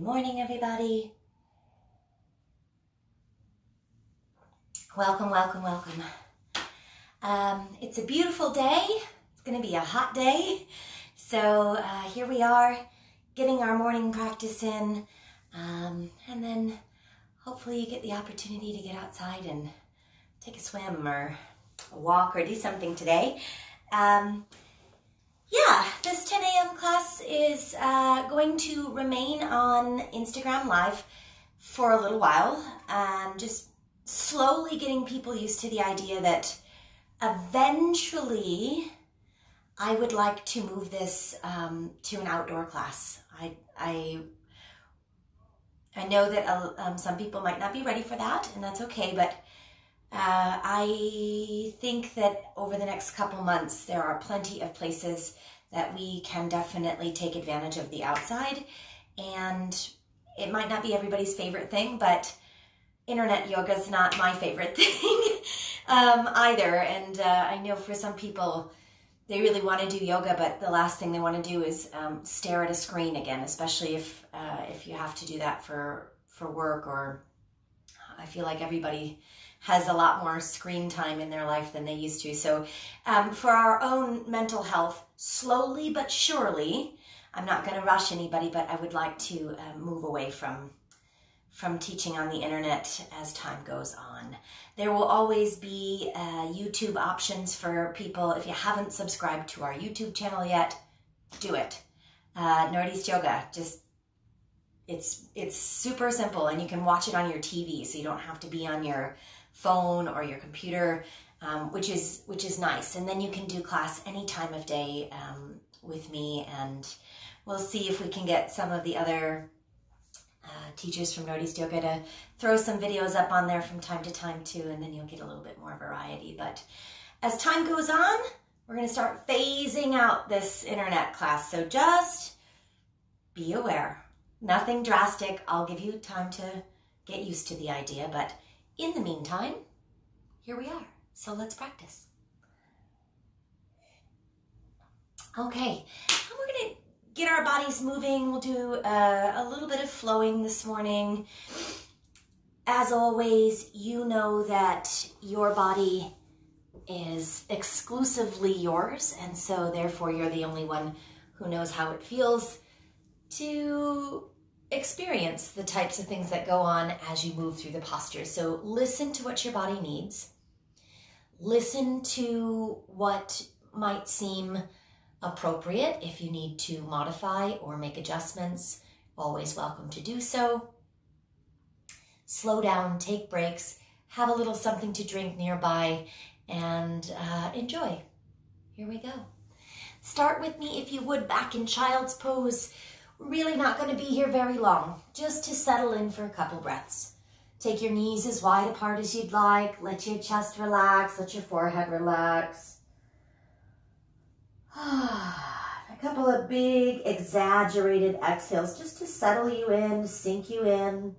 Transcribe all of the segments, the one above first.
morning, everybody. Welcome, welcome, welcome. It's a beautiful day. It's going to be a hot day. So here we are getting our morning practice in. And then hopefully you get the opportunity to get outside and take a swim or a walk or do something today. Yeah, this 10 a.m. class is going to remain on Instagram Live for a little while. Just slowly getting people used to the idea that eventually I would like to move this to an outdoor class. I know that some people might not be ready for that, and that's okay, but I think that over the next couple months, there are plenty of places that we can definitely take advantage of the outside. And it might not be everybody's favorite thing, but internet yoga is not my favorite thing either. And I know for some people, they really want to do yoga, but the last thing they want to do is stare at a screen again, especially if you have to do that for work, or I feel like everybody has a lot more screen time in their life than they used to. So for our own mental health, slowly but surely, I'm not going to rush anybody, but I would like to move away from teaching on the internet as time goes on. There will always be YouTube options for people. If you haven't subscribed to our YouTube channel yet, do it. Northeast Yoga, just it's super simple, and you can watch it on your TV, so you don't have to be on your phone or your computer, which is nice. And then you can do class any time of day with me, and we'll see if we can get some of the other teachers from Northeast Yoga to throw some videos up on there from time to time too, and then you'll get a little bit more variety. But as time goes on, we're going to start phasing out this internet class, so just be aware. Nothing drastic. I'll give you time to get used to the idea, but in the meantime, here we are. So let's practice. Okay, and we're going to get our bodies moving. We'll do a little bit of flowing this morning. As always, you know that your body is exclusively yours, and so therefore you're the only one who knows how it feels to experience the types of things that go on as you move through the posture. So listen to what your body needs. Listen to what might seem appropriate. If you need to modify or make adjustments, always welcome to do so. Slow down, take breaks, have a little something to drink nearby, and enjoy. Here we go. Start with me, if you would, back in child's pose. Really not going to be here very long, just to settle in for a couple breaths. Take your knees as wide apart as you'd like. Let your chest relax. Let your forehead relax. A couple of big, exaggerated exhales just to settle you in, to sink you in.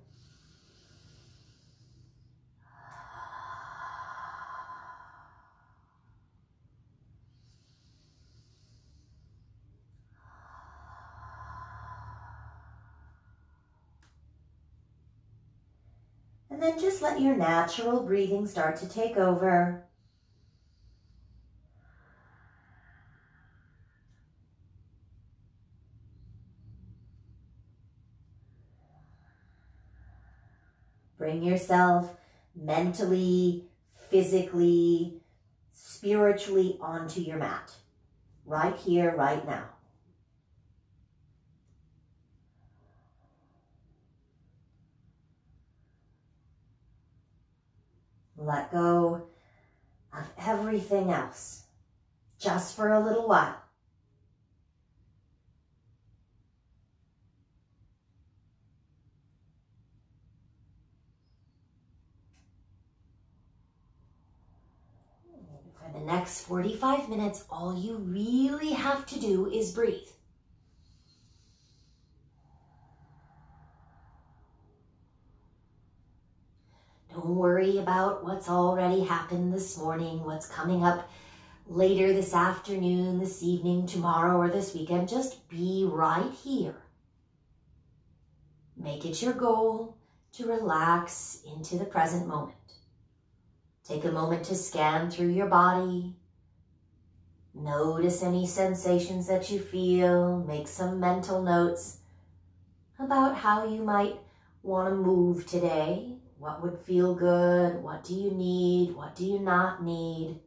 And then just let your natural breathing start to take over. Bring yourself mentally, physically, spiritually onto your mat. Right here, right now. Let go of everything else, just for a little while. For the next 45 minutes, all you really have to do is breathe. Don't worry about what's already happened this morning, what's coming up later this afternoon, this evening, tomorrow, or this weekend. Just be right here. Make it your goal to relax into the present moment. Take a moment to scan through your body. Notice any sensations that you feel. Make some mental notes about how you might want to move today. What would feel good? What do you need? What do you not need?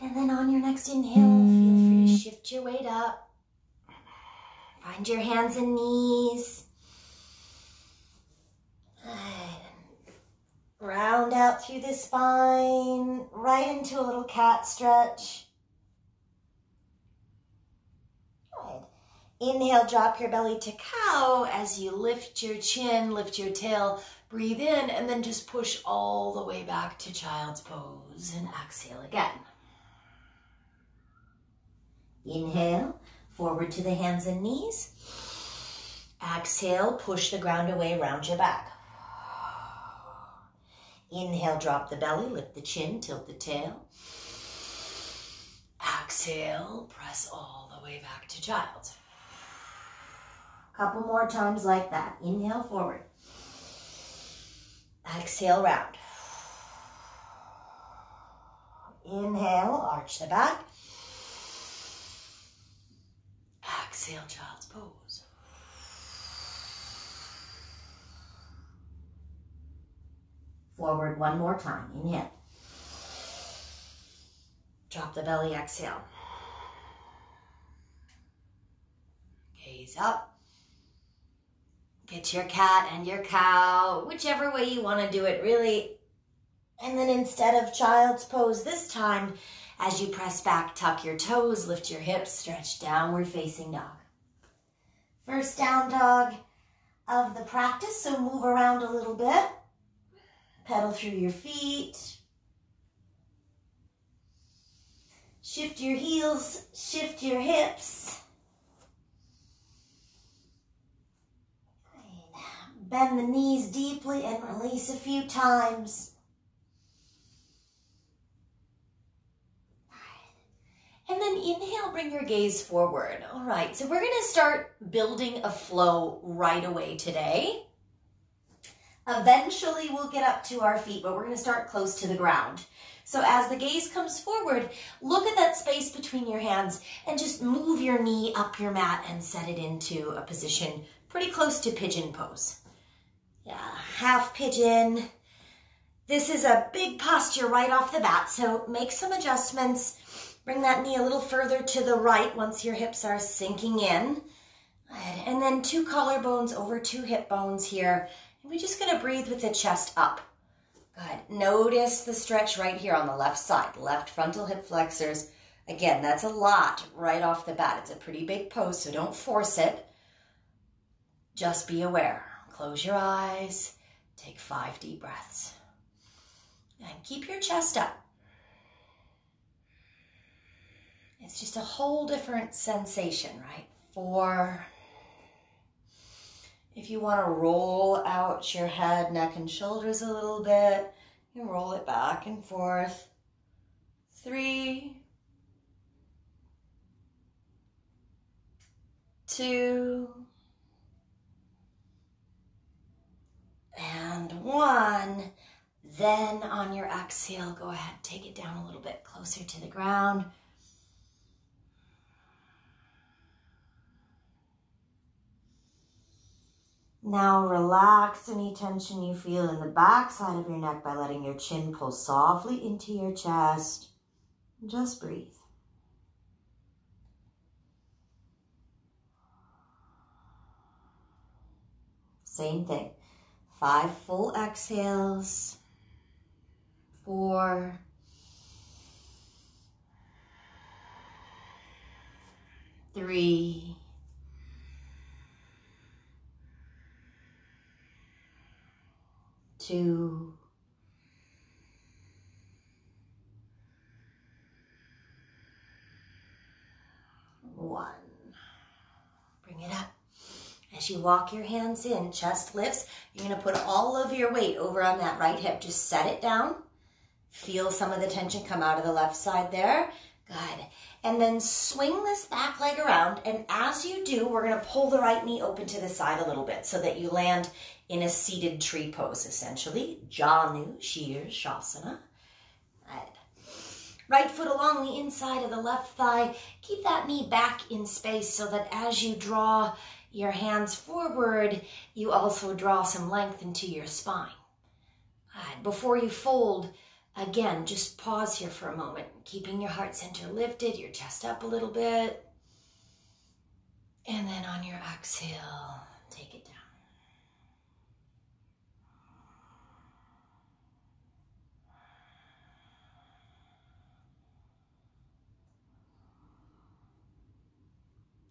And then on your next inhale, feel free to shift your weight up. Find your hands and knees. Round out through the spine, right into a little cat stretch. Good. Inhale, drop your belly to cow as you lift your chin, lift your tail, breathe in, and then just push all the way back to child's pose and exhale again. Inhale, forward to the hands and knees. Exhale, push the ground away, round your back. Inhale, drop the belly, lift the chin, tilt the tail. Exhale, press all the way back to child. Couple more times like that. Inhale, forward. Exhale, round. Inhale, arch the back. Exhale, child's pose. Forward one more time. Inhale. Drop the belly, exhale. Gaze up. Get your cat and your cow, whichever way you want to do it, really. And then instead of child's pose this time, as you press back, tuck your toes, lift your hips, stretch downward facing dog. First down dog of the practice, so move around a little bit. Pedal through your feet. Shift your heels, shift your hips. Bend the knees deeply and release a few times. And then inhale, bring your gaze forward. All right, so we're going to start building a flow right away today. Eventually, we'll get up to our feet, but we're going to start close to the ground. So as the gaze comes forward, look at that space between your hands and just move your knee up your mat and set it into a position pretty close to pigeon pose. Yeah, half pigeon. This is a big posture right off the bat, so make some adjustments. Bring that knee a little further to the right once your hips are sinking in. Good. And then 2 collarbones over 2 hip bones here. And we're just going to breathe with the chest up. Good. Notice the stretch right here on the left side. Left frontal hip flexors. Again, that's a lot right off the bat. It's a pretty big pose, so don't force it. Just be aware. Close your eyes. Take 5 deep breaths. And keep your chest up. It's just a whole different sensation, right? 4. If you want to roll out your head, neck, and shoulders a little bit, you roll it back and forth. 3, 2, and 1. Then on your exhale, go ahead, take it down a little bit closer to the ground. Now relax any tension you feel in the back side of your neck by letting your chin pull softly into your chest. Just breathe. Same thing. 5 full exhales. 4. 3. 2. 1. Bring it up. As you walk your hands in, chest lifts. You're going to put all of your weight over on that right hip. Just set it down. Feel some of the tension come out of the left side there. Good. And then swing this back leg around. And as you do, we're going to pull the right knee open to the side a little bit so that you land in a seated tree pose, essentially. Janu, Shir, Shavasana. Good. Right foot along the inside of the left thigh. Keep that knee back in space so that as you draw your hands forward, you also draw some length into your spine. Good. Before you fold, again, just pause here for a moment, keeping your heart center lifted, your chest up a little bit. And then on your exhale, take it down.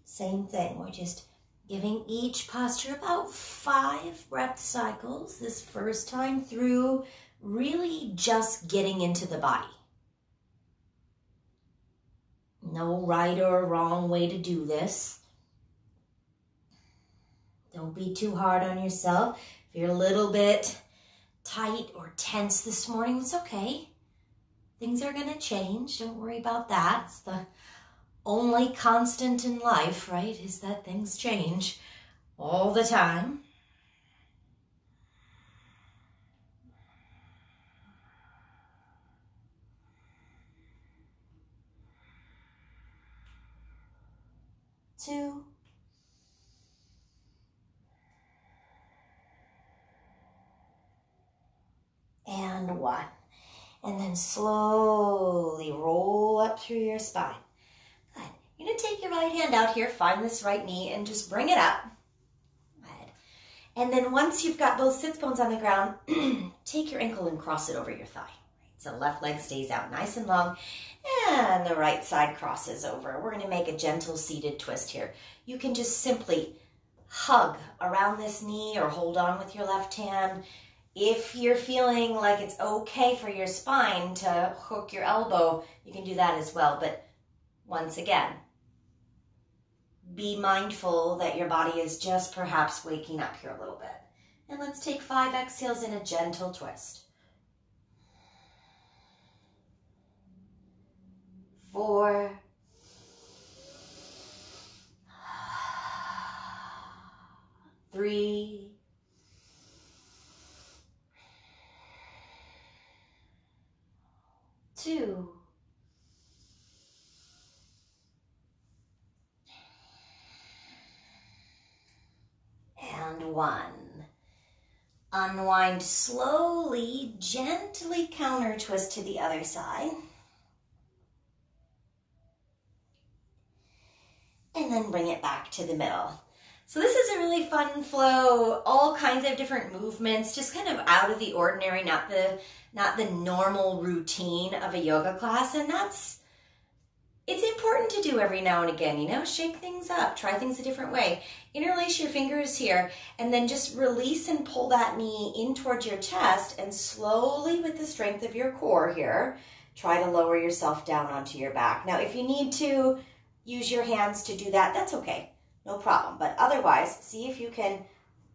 Same thing, we're just giving each posture about 5 breath cycles. This first time through, really just getting into the body. No right or wrong way to do this. Don't be too hard on yourself. If you're a little bit tight or tense this morning, it's okay. Things are going to change. Don't worry about that. It's the only constant in life, right, is that things change all the time. Two. And 1. And then slowly roll up through your spine. Good. You're going to take your right hand out here, find this right knee, and just bring it up. Good. And then once you've got both sits bones on the ground, take your ankle and cross it over your thigh. So left leg stays out nice and long, and the right side crosses over. We're going to make a gentle seated twist here. You can just simply hug around this knee or hold on with your left hand. If you're feeling like it's okay for your spine to hook your elbow, you can do that as well. But once again, be mindful that your body is just perhaps waking up here a little bit. And let's take 5 exhales in a gentle twist. 4. 3. 2. And 1. Unwind slowly, gently counter twist to the other side. And then bring it back to the middle. So this is a really fun flow, all kinds of different movements, just kind of out of the ordinary, not the normal routine of a yoga class. And it's important to do every now and again, you know, shake things up, try things a different way. Interlace your fingers here, and then just release and pull that knee in towards your chest, and slowly, with the strength of your core here, try to lower yourself down onto your back. Now, if you need to use your hands to do that, that's okay. No problem. But otherwise, see if you can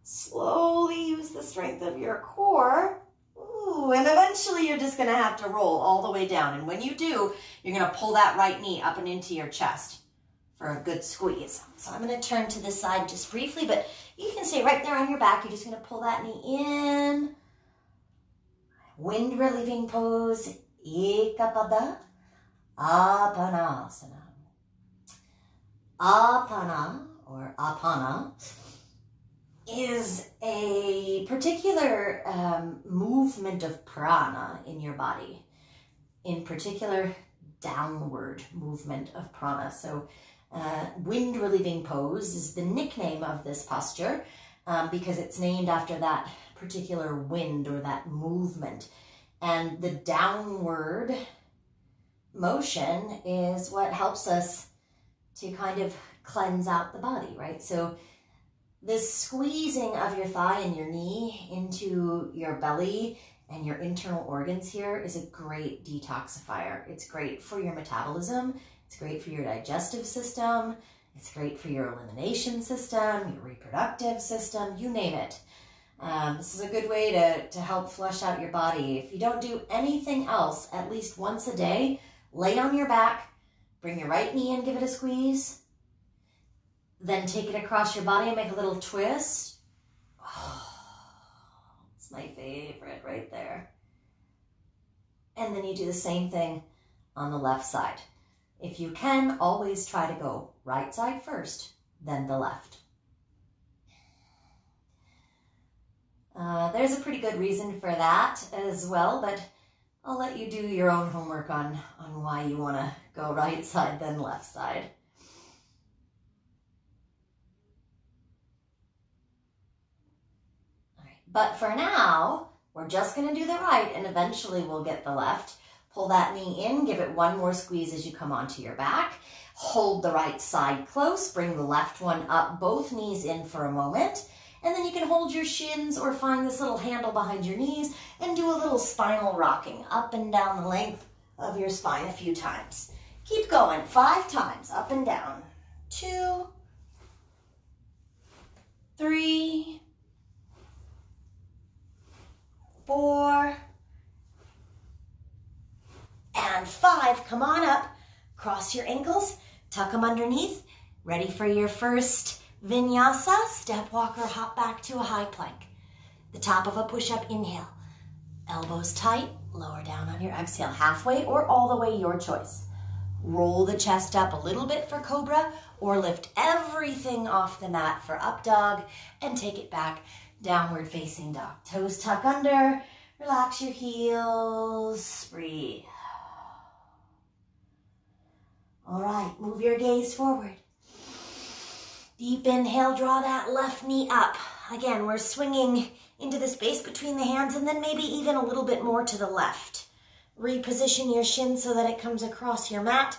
slowly use the strength of your core. Ooh, and eventually you're just going to have to roll all the way down. And when you do, you're going to pull that right knee up and into your chest for a good squeeze. So I'm going to turn to this side just briefly, but you can stay right there on your back. You're just going to pull that knee in. Wind relieving pose. Ekapada. Apanasana. Apana, or apana, is a particular movement of prana in your body, in particular downward movement of prana. So wind relieving pose is the nickname of this posture. because it's named after that particular wind or that movement. And the downward motion is what helps us to kind of cleanse out the body, right? So this squeezing of your thigh and your knee into your belly and your internal organs here is a great detoxifier. It's great for your metabolism. It's great for your digestive system. It's great for your elimination system, your reproductive system, you name it. This is a good way to help flush out your body. If you don't do anything else, at least once a day, lay on your back, bring your right knee in, give it a squeeze, then take it across your body and make a little twist. Oh, it's my favorite right there. And then you do the same thing on the left side. If you can, always try to go right side first, then the left. There's a pretty good reason for that as well, but I'll let you do your own homework on why you want to go right side, then left side. All right, but for now, we're just going to do the right, and eventually we'll get the left. Pull that knee in, give it one more squeeze as you come onto your back. Hold the right side close, bring the left one up, both knees in for a moment. And then you can hold your shins or find this little handle behind your knees and do a little spinal rocking up and down the length of your spine a few times. Keep going, 5 times, up and down. 2, 3, 4, and 5. Come on up, cross your ankles, tuck them underneath. Ready for your first vinyasa, step walk or hop back to a high plank. The top of a push-up, inhale. Elbows tight, lower down on your exhale, halfway or all the way, your choice. Roll the chest up a little bit for cobra or lift everything off the mat for up dog and take it back, downward facing dog. Toes tuck under, relax your heels, breathe. All right, move your gaze forward. Deep inhale, draw that left knee up. Again, we're swinging into the space between the hands and then maybe even a little bit more to the left. Reposition your shin so that it comes across your mat,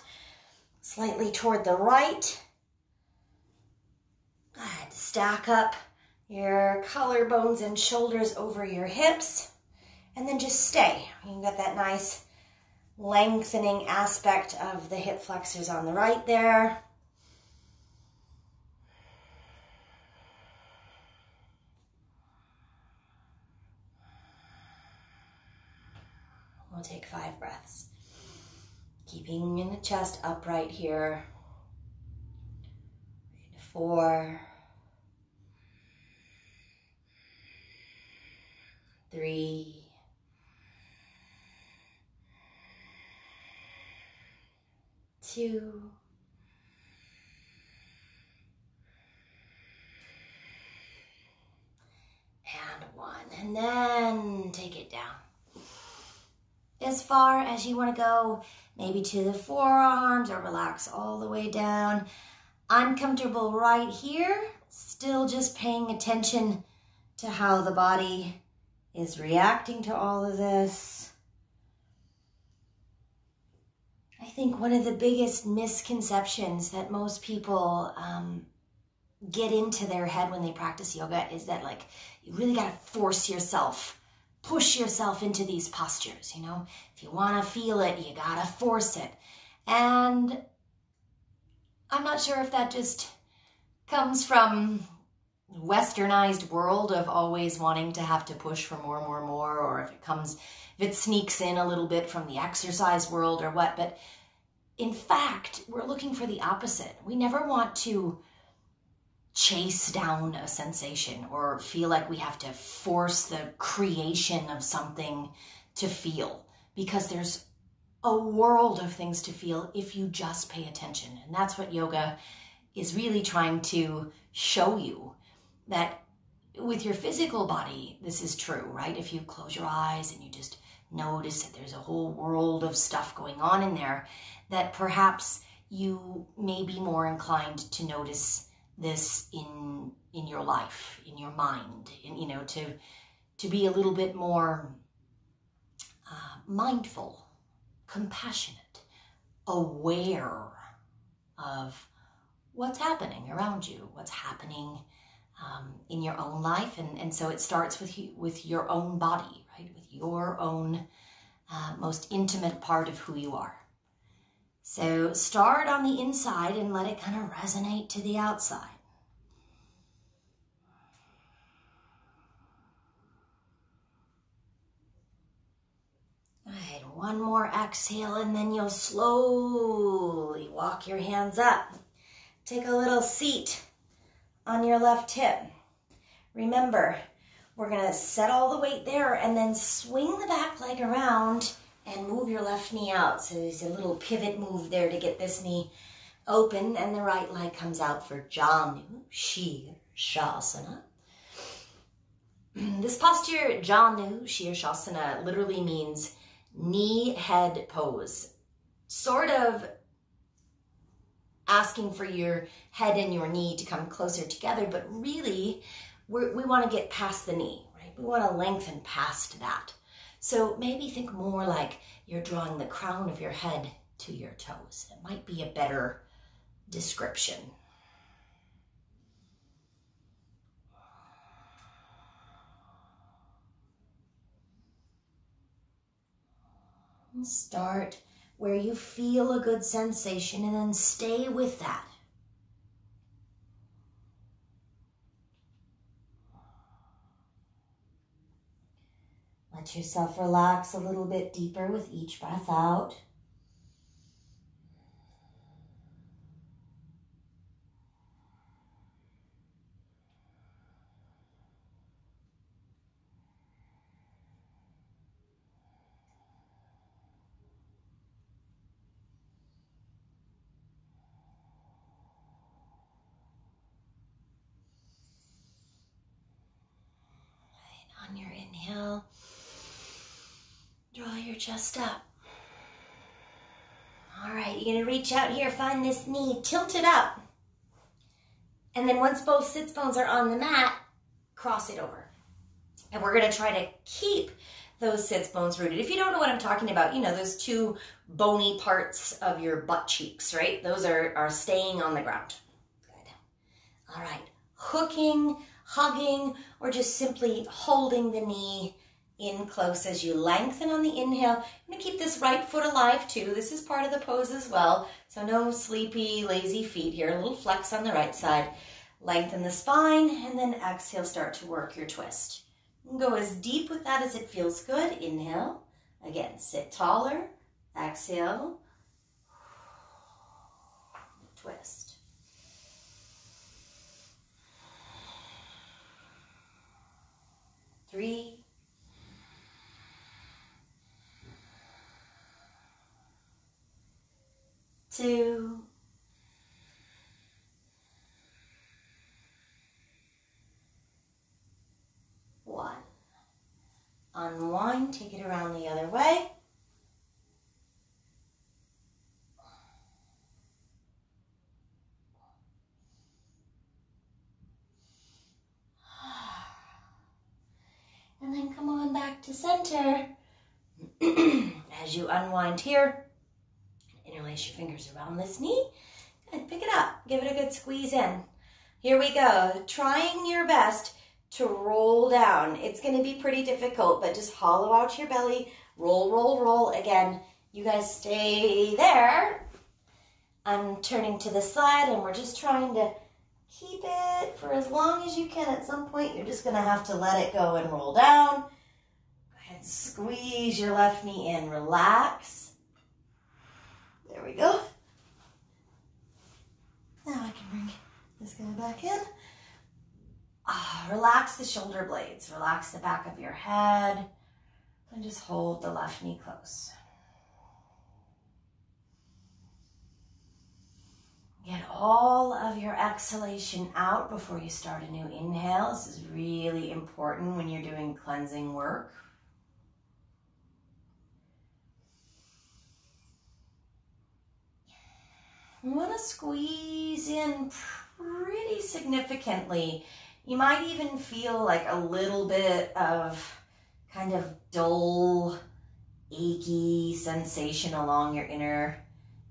slightly toward the right. Good. Stack up your collarbones and shoulders over your hips and then just stay. You got that nice lengthening aspect of the hip flexors on the right there. We'll take 5 breaths. Keeping in the chest upright here. 4, 3, 2, and 1. And then take it down. As far as you want to go, maybe to the forearms or relax all the way down. I'm comfortable right here, still just paying attention to how the body is reacting to all of this. I think one of the biggest misconceptions that most people get into their head when they practice yoga is that, like, you really got to force yourself, push yourself into these postures, you know? If you want to feel it, you got to force it. And I'm not sure if that just comes from westernized world of always wanting to have to push for more, or if it sneaks in a little bit from the exercise world or what. But in fact, we're looking for the opposite. We never want to chase down a sensation or feel like we have to force the creation of something to feel, because there's a world of things to feel if you just pay attention. And that's what yoga is really trying to show you, that with your physical body, this is true, right? If you close your eyes and you just notice that there's a whole world of stuff going on in there, that perhaps you may be more inclined to notice this in in your life, in your mind, to be a little bit more mindful, compassionate, aware of what's happening around you, what's happening in your own life. And so it starts with your own body, right? With your own most intimate part of who you are. So start on the inside and let it kind of resonate to the outside. All right, one more exhale, and then you'll slowly walk your hands up. Take a little seat on your left hip. Remember, we're gonna set all the weight there and then swing the back leg around and move your left knee out. So there's a little pivot move there to get this knee open, and the right leg comes out for Janu Shavasana. This posture, Janu Shavasana, literally means knee-head pose. Sort of asking for your head and your knee to come closer together, but really we want to get past the knee, right? We want to lengthen past that. So maybe think more like you're drawing the crown of your head to your toes. It might be a better description. And start where you feel a good sensation and then stay with that. Let yourself relax a little bit deeper with each breath out. And on your inhale, draw your chest up. All right, you're gonna reach out here, find this knee, tilt it up. And then once both sits bones are on the mat, cross it over. And we're gonna try to keep those sits bones rooted. If you don't know what I'm talking about, those two bony parts of your butt cheeks, right? Those are staying on the ground. Good. All right, hooking, hugging, or just simply holding the knee in close as you lengthen on the inhale. I'm gonna keep this right foot alive too. This is part of the pose as well. So no sleepy, lazy feet here. A little flex on the right side. Lengthen the spine, and then exhale, start to work your twist. And go as deep with that as it feels good. Inhale. Again, sit taller. Exhale. Twist. 3, 2, 1. Unwind, take it around the other way. And then come on back to center. As you unwind here, interlace your fingers around this knee and pick it up. Give it a good squeeze in. Here we go. Trying your best to roll down. It's going to be pretty difficult, but just hollow out your belly. Roll, roll, roll. Again, you guys stay there. I'm turning to the side, and we're just trying to keep it for as long as you can. At some point, you're just going to have to let it go and roll down. Go ahead and squeeze your left knee in. Relax. There we go. Now I can bring this guy back in. Relax the shoulder blades. Relax the back of your head. And just hold the left knee close. Get all of your exhalation out before you start a new inhale. This is really important when you're doing cleansing work. You want to squeeze in pretty significantly You might even feel like a little bit of kind of dull, achy sensation along your inner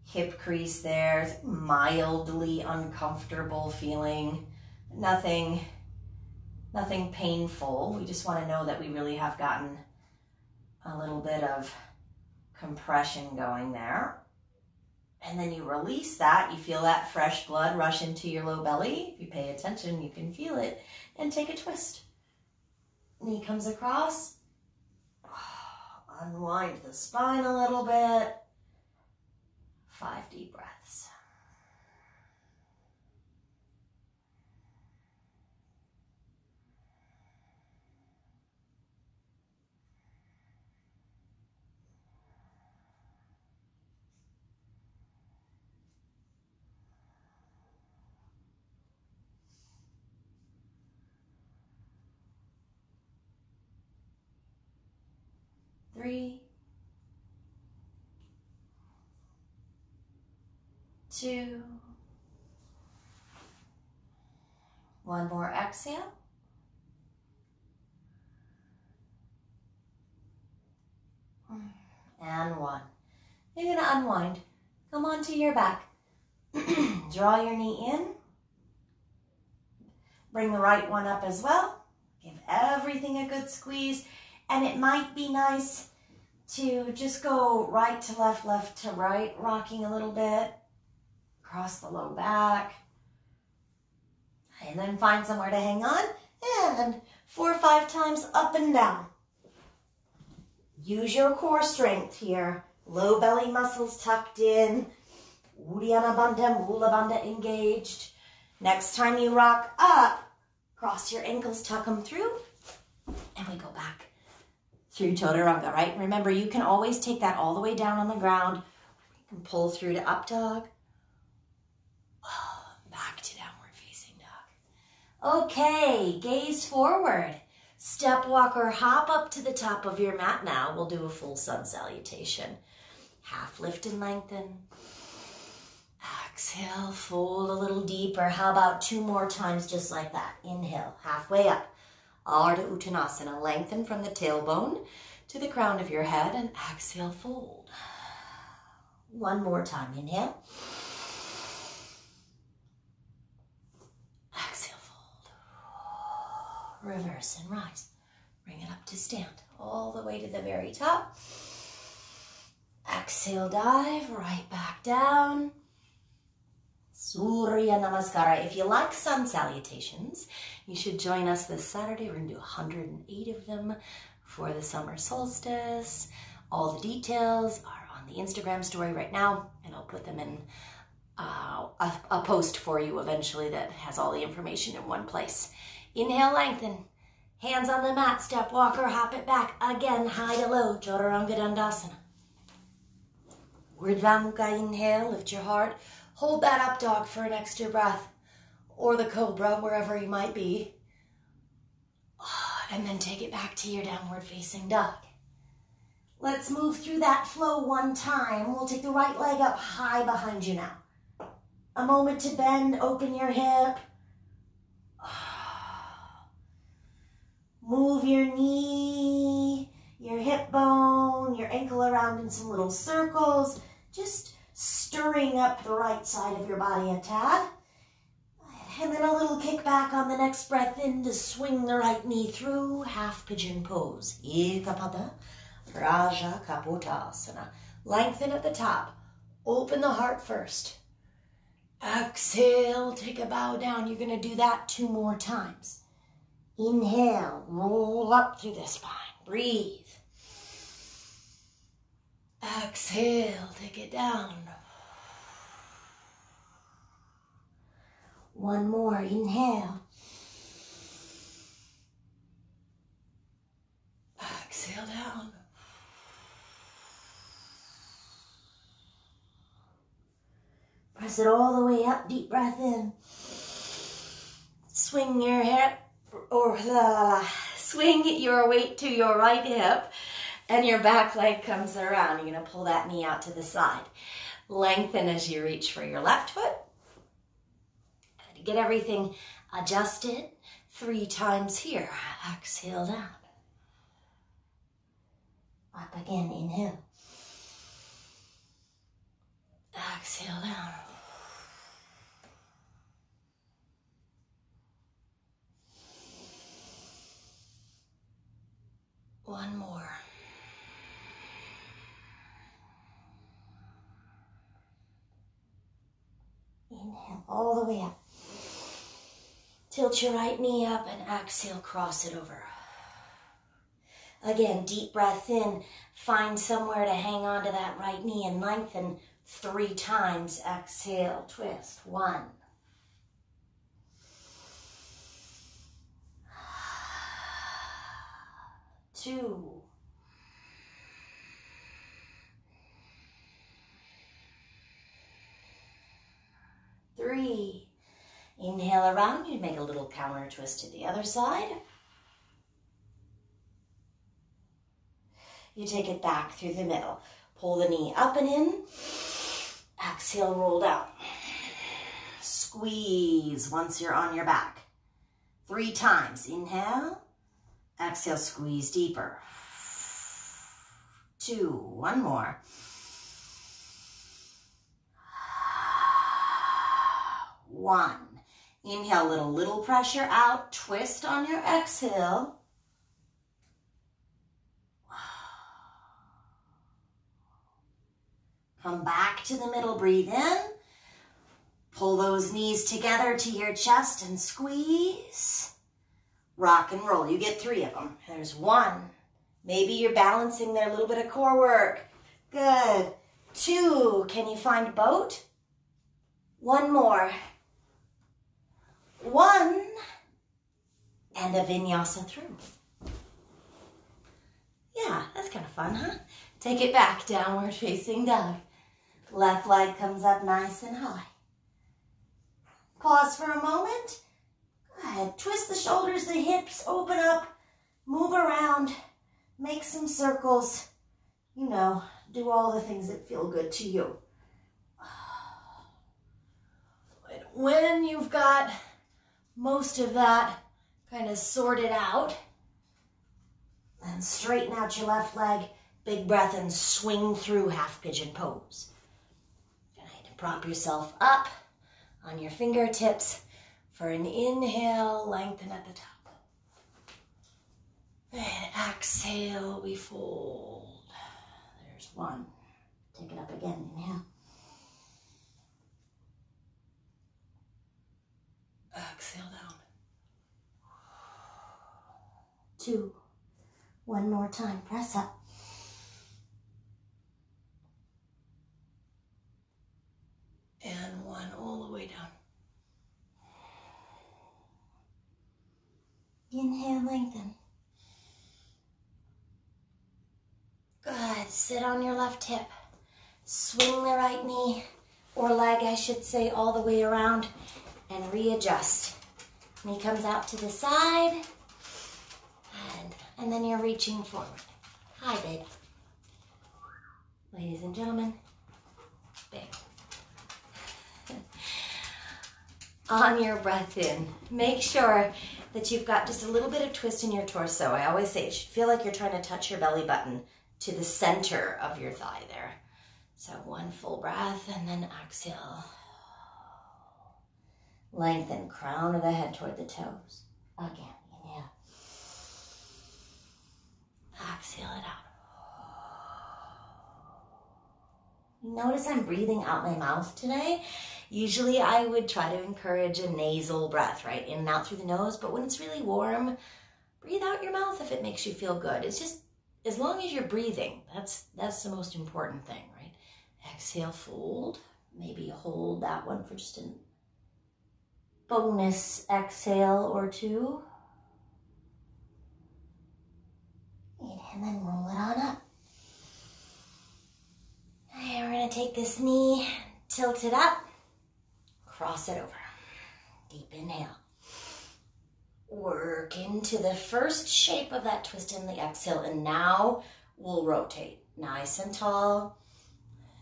hip crease there. It's mildly uncomfortable feeling. Nothing painful. We just want to know that we really have gotten a little bit of compression going there. And then you release that. You feel that fresh blood rush into your low belly. If you pay attention, you can feel it. And take a twist. Knee comes across. Unwind the spine a little bit. 5 deep breaths. Three, 2, 1 more exhale. And 1. You're going to unwind. Come onto your back. Draw your knee in. Bring the right one up as well. Give everything a good squeeze. And it might be nice to just go right to left, left to right, rocking a little bit. Across the low back. And then find somewhere to hang on. And 4 or 5 times up and down. Use your core strength here. Low belly muscles tucked in. Uddiyana Bandha, Mula Bandha engaged. Next time you rock up, cross your ankles, tuck them through. And we go back through Chaturanga, right? Remember, you can always take that all the way down on the ground. You can pull through to up dog. Back to downward facing dog. Okay, gaze forward. Step, walk, or hop up to the top of your mat now. We'll do a full sun salutation. Half lift and lengthen. Exhale, fold a little deeper. How about 2 more times just like that? Inhale, halfway up. Ardha Uttanasana. Lengthen from the tailbone to the crown of your head and exhale, fold. 1 more time. Inhale. Exhale, fold. Reverse and rise. Bring it up to stand. All the way to the very top. Exhale, dive right back down. Surya Namaskara. If you like sun salutations, you should join us this Saturday. We're going to do 108 of them for the summer solstice. All the details are on the Instagram story right now, and I'll put them in a post for you eventually that has all the information in one place. Inhale, lengthen. Hands on the mat, step, walk, or hop it back. Again, high to low, Chaturanga Dandasana. Urdhva Mukha, inhale, lift your heart. Hold that up dog for an extra breath, or the cobra, wherever you might be. And then take it back to your downward facing dog. Let's move through that flow 1 time. We'll take the right leg up high behind you now. A moment to bend, open your hip. Move your knee, your hip bone, your ankle around in some little circles. Just stirring up the right side of your body a tad. And then a little kick back on the next breath in to swing the right knee through. Half pigeon pose. Ekapada, Raja Kapotasana. Lengthen at the top. Open the heart first. Exhale, take a bow down. You're going to do that 2 more times. Inhale, roll up through the spine. Breathe. Exhale, take it down. 1 more, inhale. Exhale down. Press it all the way up, deep breath in. Swing your hip, or swing your weight to your right hip, and your back leg comes around. You're going to pull that knee out to the side. Lengthen as you reach for your left foot. Get everything adjusted. 3 times here. Exhale down. Up again, inhale. Exhale down. One more. Inhale all the way up. Tilt your right knee up and exhale, cross it over. Again, deep breath in. Find somewhere to hang on to that right knee and lengthen 3 times. Exhale, twist. 1. 2. 3. Inhale around. You make a little counter twist to the other side. You take it back through the middle. Pull the knee up and in. Exhale, roll down. Squeeze once you're on your back. 3 times. Inhale. Exhale, squeeze deeper. 2. 1 more. 1. Inhale, little pressure out. Twist on your exhale. Come back to the middle, breathe in. Pull those knees together to your chest and squeeze. Rock and roll. You get 3 of them. There's 1. Maybe you're balancing there, a little bit of core work. Good. 2. Can you find boat? 1 more. 1. And a vinyasa through. Yeah, that's kind of fun, huh? Take it back, downward facing dog. Left leg comes up nice and high. Pause for a moment. Go ahead, twist the shoulders, the hips, open up, move around, make some circles. You know, do all the things that feel good to you. When you've got most of that kind of sorted out, then straighten out your left leg, big breath, and swing through half pigeon pose. Prop yourself up on your fingertips for an inhale, lengthen at the top. And exhale, we fold. There's 1. Take it up again, inhale. Exhale down. 2. 1 more time, press up. And 1 all the way down. Inhale, lengthen. Good. Sit on your left hip. Swing the right knee, or leg, I should say, all the way around and readjust. Knee comes out to the side, and then you're reaching forward. Hi, babe. Ladies and gentlemen, babe. On your breath in, make sure that you've got just a little bit of twist in your torso. I always say it should feel like you're trying to touch your belly button to the center of your thigh there. So 1 full breath and then exhale. Lengthen, crown of the head toward the toes. Again, inhale. Exhale it out. Notice I'm breathing out my mouth today. Usually I would try to encourage a nasal breath, right? In and out through the nose, but when it's really warm, breathe out your mouth if it makes you feel good. It's just, as long as you're breathing, that's the most important thing, right? Exhale, fold. Maybe hold that one for just a bonus exhale or 2. And then roll it on up. And we're going to take this knee, tilt it up, cross it over. Deep inhale. Work into the first shape of that twist in the exhale, and now we'll rotate. Nice and tall.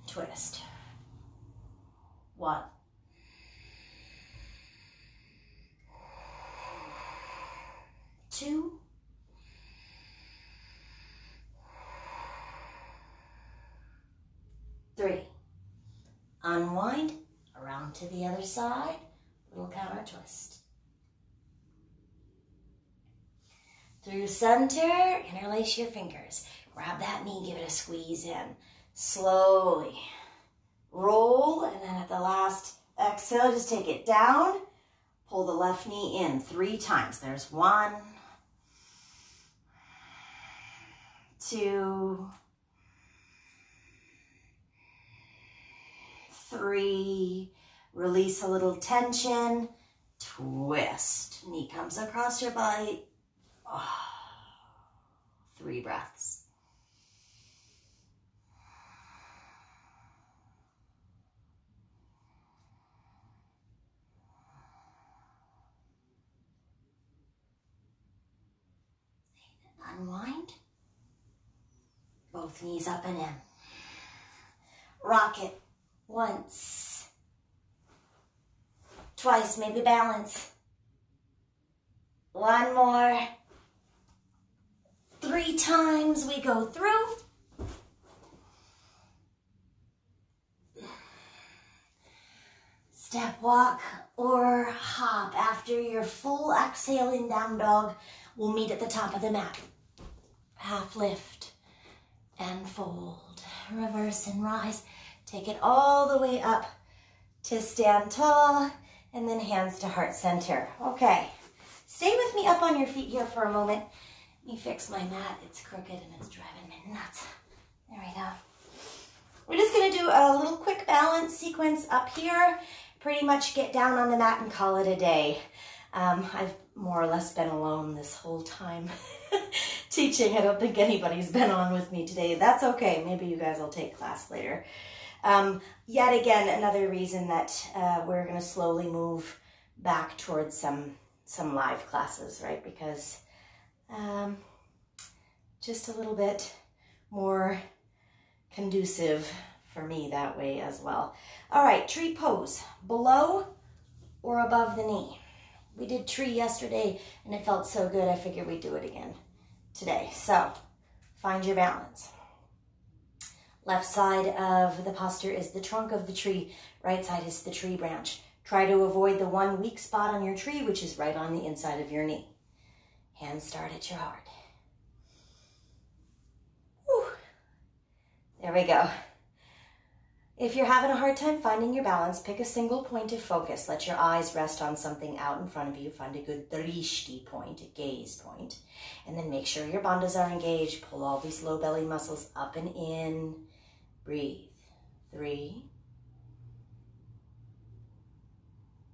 Twist. 1. 2, 3. Unwind, around to the other side, little counter twist. Through center, interlace your fingers. Grab that knee, give it a squeeze in. Slowly roll, and then at the last exhale, just take it down. Pull the left knee in 3 times. There's 1, 2, 3. Release a little tension. Twist. Knee comes across your body. 3 breaths. Unwind. Both knees up and in. Rock it. Once. Twice, maybe balance. 1 more. 3 times we go through. Step walk or hop. After your full exhale in down dog, we'll meet at the top of the mat. Half lift and fold. Reverse and rise. Take it all the way up to stand tall, and then hands to heart center. Okay, stay with me up on your feet here for a moment. Let me fix my mat. It's crooked and it's driving me nuts. There we go. We're just gonna do a little quick balance sequence up here. Pretty much get down on the mat and call it a day. I've more or less been alone this whole time teaching. I don't think anybody's been on with me today. That's okay. Maybe you guys will take class later. Yet again, another reason that we're going to slowly move back towards some live classes, right? Because just a little bit more conducive for me that way as well. All right, tree pose, below or above the knee. We did tree yesterday and it felt so good, I figured we'd do it again today. So find your balance. Left side of the posture is the trunk of the tree. Right side is the tree branch. Try to avoid the one weak spot on your tree, which is right on the inside of your knee. Hands start at your heart. Whew. There we go. If you're having a hard time finding your balance, pick a single point of focus. Let your eyes rest on something out in front of you. Find a good drishti point, a gaze point. And then make sure your bandhas are engaged. Pull all these low belly muscles up and in. Breathe. 3,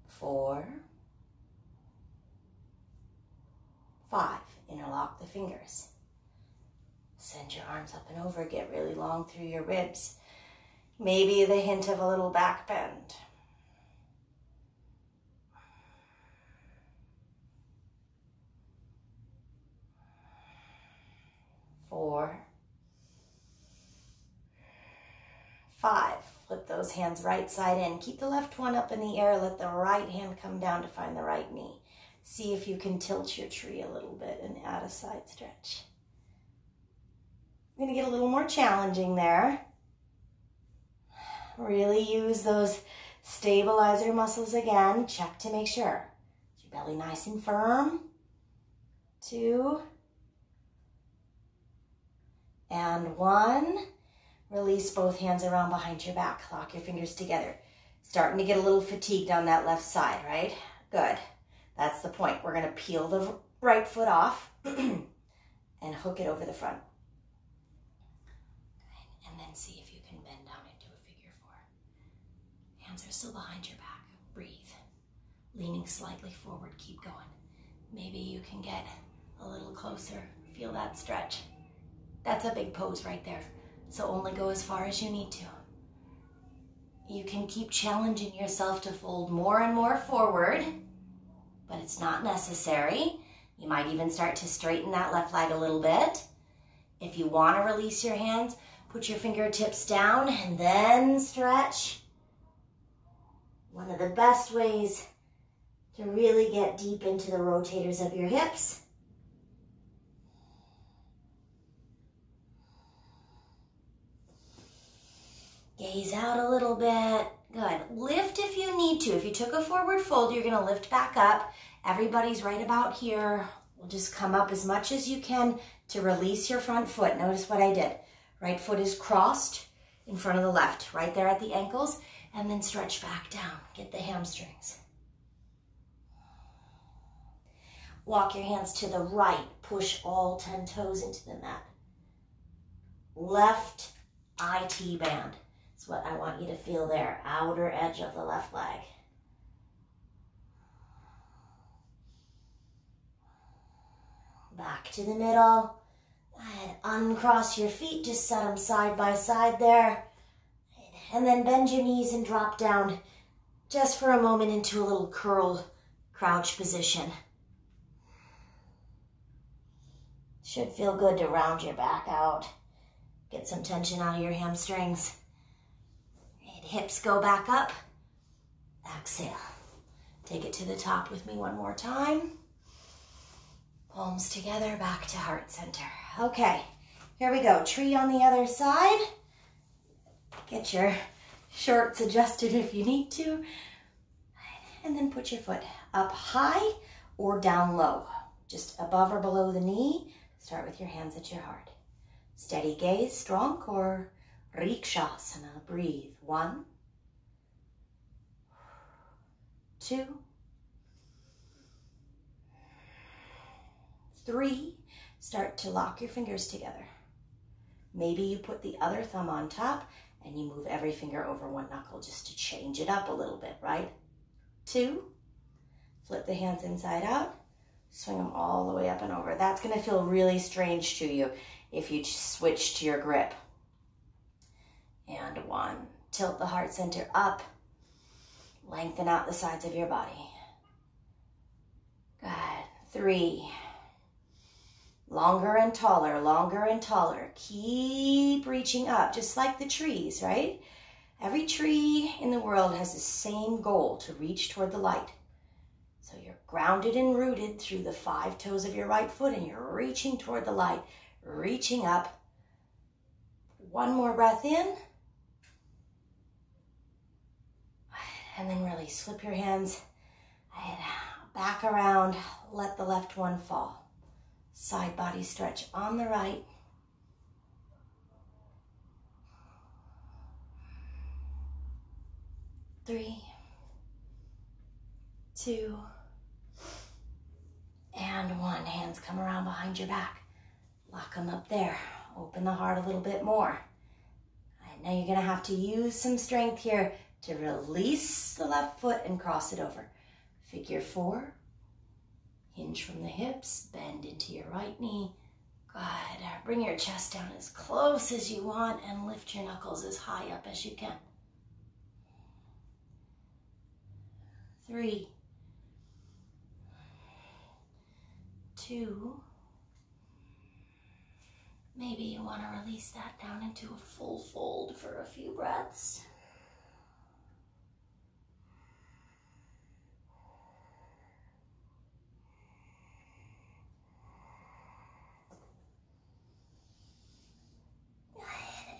4, 5. Interlock the fingers. Send your arms up and over. Get really long through your ribs. Maybe the hint of a little back bend. 4, 5. Flip those hands right side in. Keep the left one up in the air. Let the right hand come down to find the right knee. See if you can tilt your tree a little bit and add a side stretch. I'm going to get a little more challenging there. Really use those stabilizer muscles again. Check to make sure. Is your belly nice and firm? 2. And 1. Release both hands around behind your back. Lock your fingers together. Starting to get a little fatigued on that left side, right? Good. That's the point. We're going to peel the right foot off and hook it over the front. Good. And then see if you can bend down into a figure 4. Hands are still behind your back. Breathe. Leaning slightly forward. Keep going. Maybe you can get a little closer. Feel that stretch. That's a big pose right there. So only go as far as you need to. You can keep challenging yourself to fold more and more forward, but it's not necessary. You might even start to straighten that left leg a little bit. If you want to release your hands, put your fingertips down and then stretch. One of the best ways to really get deep into the rotators of your hips Gaze out a little bit. Good. Lift if you need to. If you took a forward fold, you're going to lift back up. Everybody's right about here. We'll just come up as much as you can to release your front foot. Notice what I did. Right foot is crossed in front of the left, right there at the ankles, and then stretch back down. Get the hamstrings. Walk your hands to the right. Push all 10 toes into the mat. Left IT band. That's what I want you to feel there. Outer edge of the left leg. Back to the middle. And uncross your feet. Just set them side by side there. And then bend your knees and drop down just for a moment into a little curled crouch position. Should feel good to round your back out. Get some tension out of your hamstrings. Hips go back up. Exhale. Take it to the top with me one more time. Palms together, back to heart center. Okay, here we go. Tree on the other side. Get your shorts adjusted if you need to. And then put your foot up high or down low. Just above or below the knee. Start with your hands at your heart. Steady gaze, strong core. Rikshasana. Breathe. 1, 2, 3. Start to lock your fingers together. Maybe you put the other thumb on top and you move every finger over one knuckle just to change it up a little bit, right? 2. Flip the hands inside out. Swing them all the way up and over. That's going to feel really strange to you if you switch to your grip. And 1. Tilt the heart center up. Lengthen out the sides of your body. Good. 3. Longer and taller, longer and taller. Keep reaching up, just like the trees, right? Every tree in the world has the same goal, to reach toward the light. So you're grounded and rooted through the 5 toes of your right foot, and you're reaching toward the light, reaching up. 1 more breath in. And then release. Flip your hands back around. Let the left one fall. Side body stretch on the right. 3, 2, and 1. Hands come around behind your back. Lock them up there. Open the heart a little bit more. Now you're going to have to use some strength here to release the left foot and cross it over. Figure 4. Hinge from the hips, bend into your right knee. Good. Bring your chest down as close as you want and lift your knuckles as high up as you can. 3, 2. Maybe you want to release that down into a full fold for a few breaths.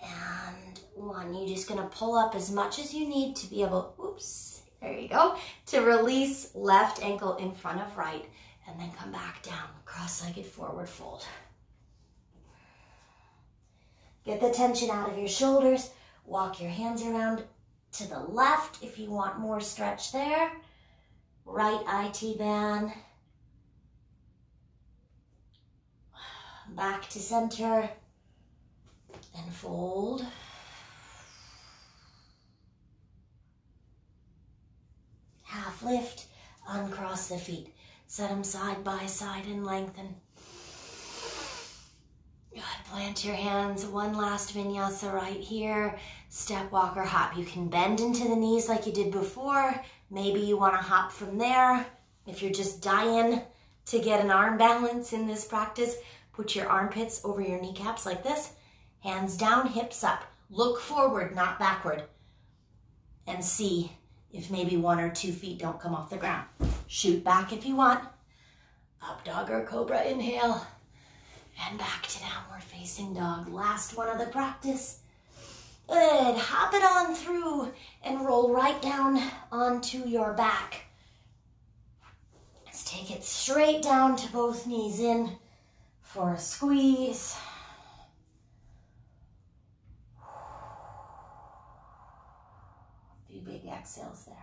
And 1. You're just going to pull up as much as you need to be able, oops, there you go, to release left ankle in front of right, and then come back down, cross-legged forward fold. Get the tension out of your shoulders. Walk your hands around to the left if you want more stretch there. Right IT band. Back to center. And fold. Half lift. Uncross the feet. Set them side by side and lengthen. Good. Plant your hands. 1 last vinyasa right here. Step, walk, or hop. You can bend into the knees like you did before. Maybe you want to hop from there. If you're just dying to get an arm balance in this practice, put your armpits over your kneecaps like this. Hands down, hips up. Look forward, not backward. And see if maybe 1 or 2 feet don't come off the ground. Shoot back if you want. Up dog or cobra, inhale. And back to downward facing dog. Last one of the practice. Good. Hop it on through and roll right down onto your back. Let's take it straight down to both knees in for a squeeze. A few big exhales there.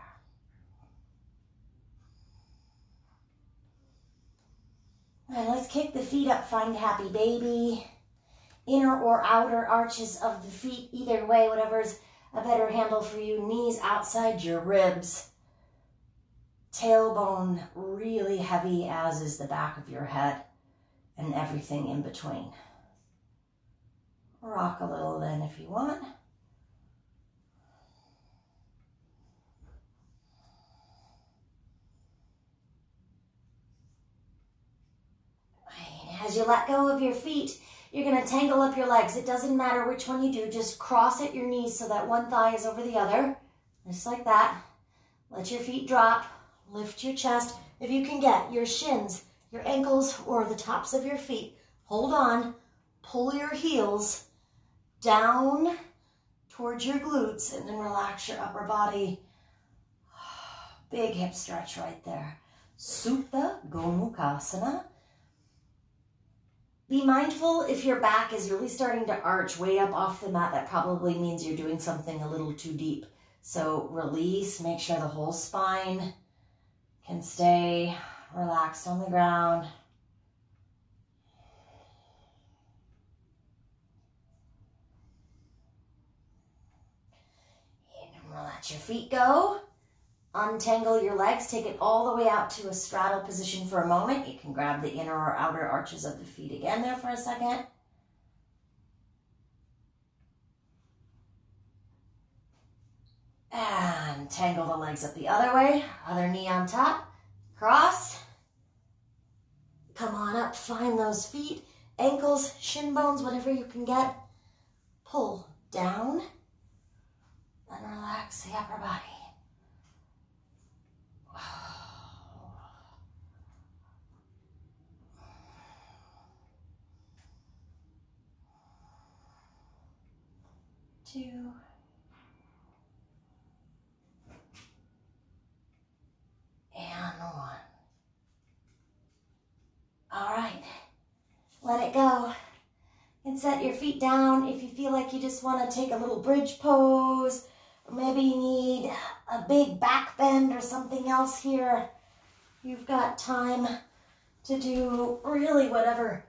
All right, let's kick the feet up, find happy baby. Inner or outer arches of the feet, either way, whatever's a better handle for you. Knees outside your ribs. Tailbone really heavy, as is the back of your head, and everything in between. Rock a little then if you want. As you let go of your feet, you're going to tangle up your legs. It doesn't matter which one you do. Just cross at your knees so that one thigh is over the other. Just like that. Let your feet drop. Lift your chest. If you can get your shins, your ankles, or the tops of your feet, hold on. Pull your heels down towards your glutes and then relax your upper body. Big hip stretch right there. Supta Gomukhasana. Be mindful if your back is really starting to arch way up off the mat. That probably means you're doing something a little too deep. So release, make sure the whole spine can stay relaxed on the ground. And let your feet go. Untangle your legs, take it all the way out to a straddle position for a moment. You can grab the inner or outer arches of the feet again there for a second. And tangle the legs up the other way. Other knee on top. Cross. Come on up, find those feet, ankles, shin bones, whatever you can get. Pull down and relax the upper body. Two. And one. All right, let it go. And set your feet down if you feel like you just want to take a little bridge pose, or maybe you need a big back bend or something else here. You've got time to do really whatever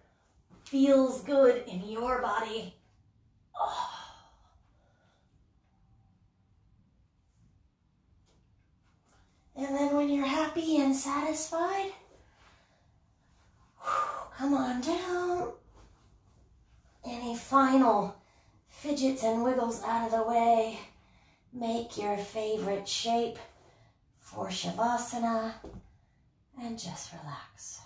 feels good in your body. Oh. And then when you're happy and satisfied, come on down. Any final fidgets and wiggles out of the way. Make your favorite shape for Shavasana and just relax.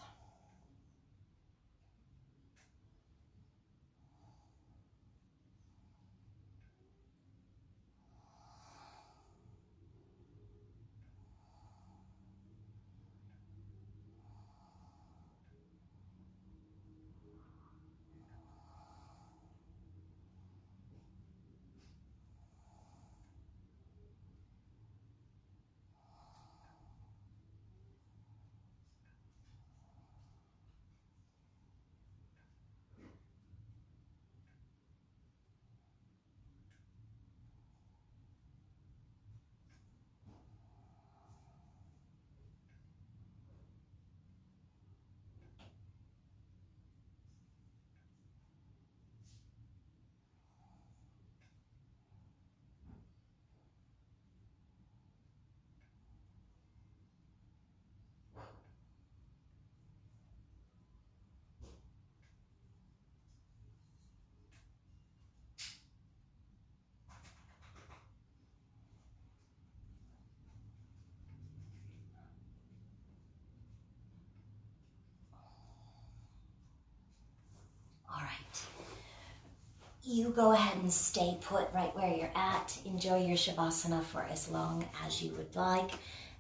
You go ahead and stay put right where you're at. Enjoy your Shavasana for as long as you would like.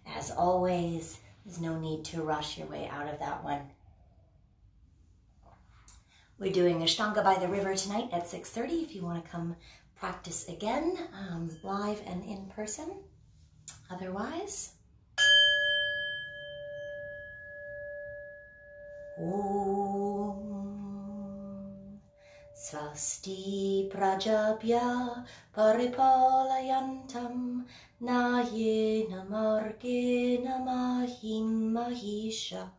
As always, there's no need to rush your way out of that one. We're doing Ashtanga by the river tonight at 6:30 if you want to come practice again, live and in person. Otherwise, Om Swasti Prajabhya Paripalayantam Nayena Margena Mahim Mahisha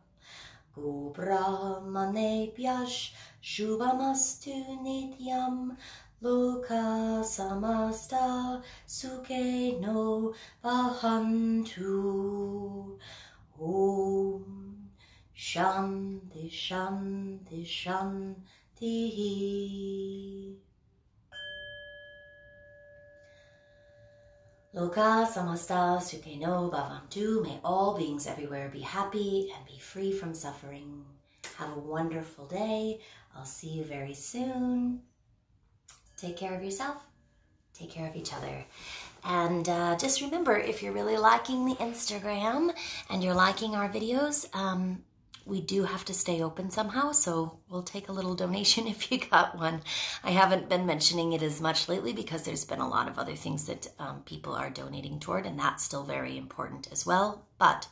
Gobrahmanebhyash Shubhamastu Nityam Loka Samasta Sukheno Bhavantu. Om Shanti Shanti Shanti. Loka Samasta Sukheno Bhavantu. May all beings everywhere be happy and be free from suffering. Have a wonderful day. I'll see you very soon. Take care of yourself. Take care of each other. And just remember, if you're really liking the Instagram and you're liking our videos, we do have to stay open somehow, so we'll take a little donation if you got one. I haven't been mentioning it as much lately because there's been a lot of other things that people are donating toward, and that's still very important as well. But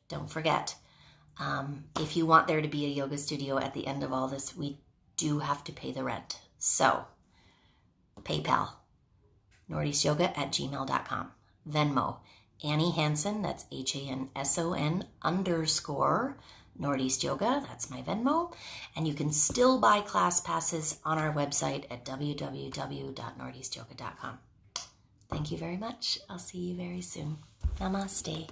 don't forget, if you want there to be a yoga studio at the end of all this, we do have to pay the rent. So, PayPal, northeastyoga@gmail.com. Venmo, Annie Hansen, that's HANSON _ Northeast Yoga, that's my Venmo. And you can still buy class passes on our website at www.northeastyoga.com. Thank you very much. I'll see you very soon. Namaste.